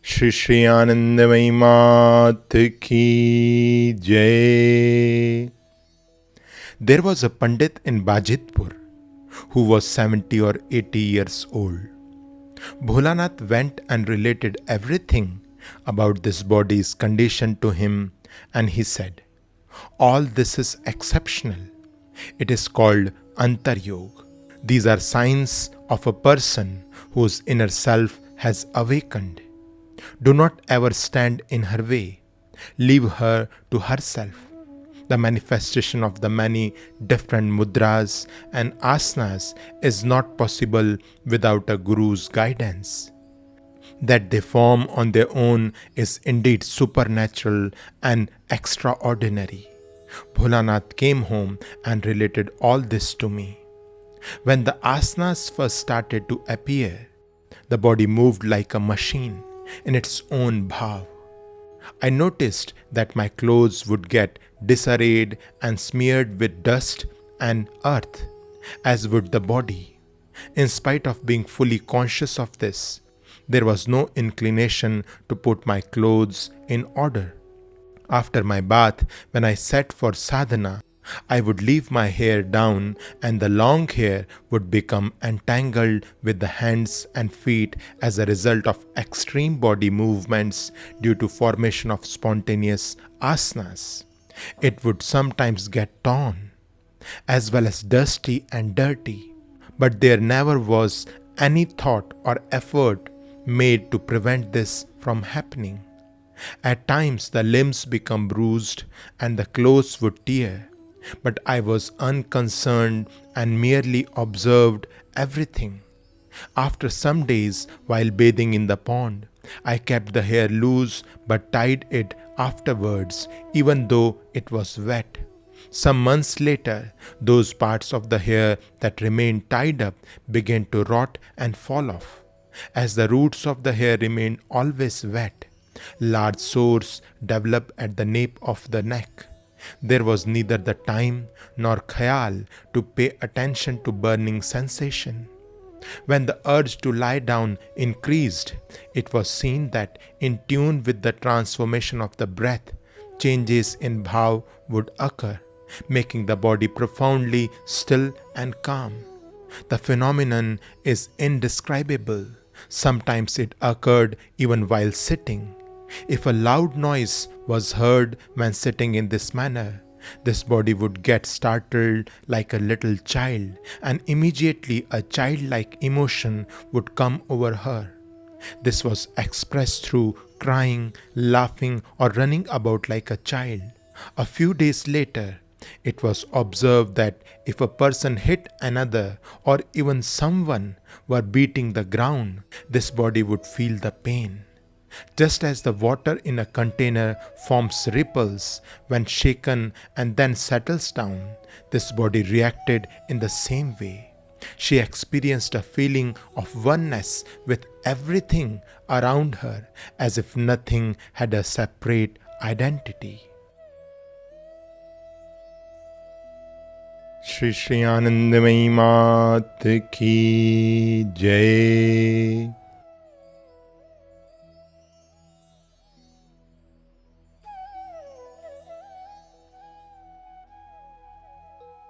श्री श्री आनंदमयी मात की जय. There was a Pandit in Bajitpur who was 70 or 80 years old. Bholanath went and related everything about this body's condition to him, and he said, "All this is exceptional. It is called Antaryog. These are signs of a person whose inner self has awakened. Do not ever stand in her way. Leave her to herself. The manifestation of the many different mudras and asanas is not possible without a guru's guidance. That they form on their own is indeed supernatural and extraordinary." Bholanath came home and related all this to me. When the asanas first started to appear, the body moved like a machine in its own bhav. I noticed that my clothes would get disarrayed and smeared with dust and earth, as would the body. In spite of being fully conscious of this, there was no inclination to put my clothes in order. After my bath, when I sat for sadhana, I would leave my hair down and the long hair would become entangled with the hands and feet as a result of extreme body movements due to formation of spontaneous asanas. It would sometimes get torn, as well as dusty and dirty, but there never was any thought or effort made to prevent this from happening. At times the limbs become bruised and the clothes would tear, but I was unconcerned and merely observed everything. After some days, while bathing in the pond, I kept the hair loose but tied it afterwards, even though it was wet. Some months later, those parts of the hair that remained tied up began to rot and fall off. As the roots of the hair remained always wet, large sores developed at the nape of the neck. There was neither the time nor khayal to pay attention to burning sensation. When the urge to lie down increased, it was seen that in tune with the transformation of the breath, changes in bhav would occur, making the body profoundly still and calm. The phenomenon is indescribable. Sometimes it occurred even while sitting. If a loud noise was heard when sitting in this manner, this body would get startled like a little child, and immediately a childlike emotion would come over her. This was expressed through crying, laughing, or running about like a child. A few days later, it was observed that if a person hit another or even someone were beating the ground, this body would feel the pain. Just as the water in a container forms ripples when shaken and then settles down, this body reacted in the same way. She experienced a feeling of oneness with everything around her, as if nothing had a separate identity. Shri Shri आनंदमयी मात की जय.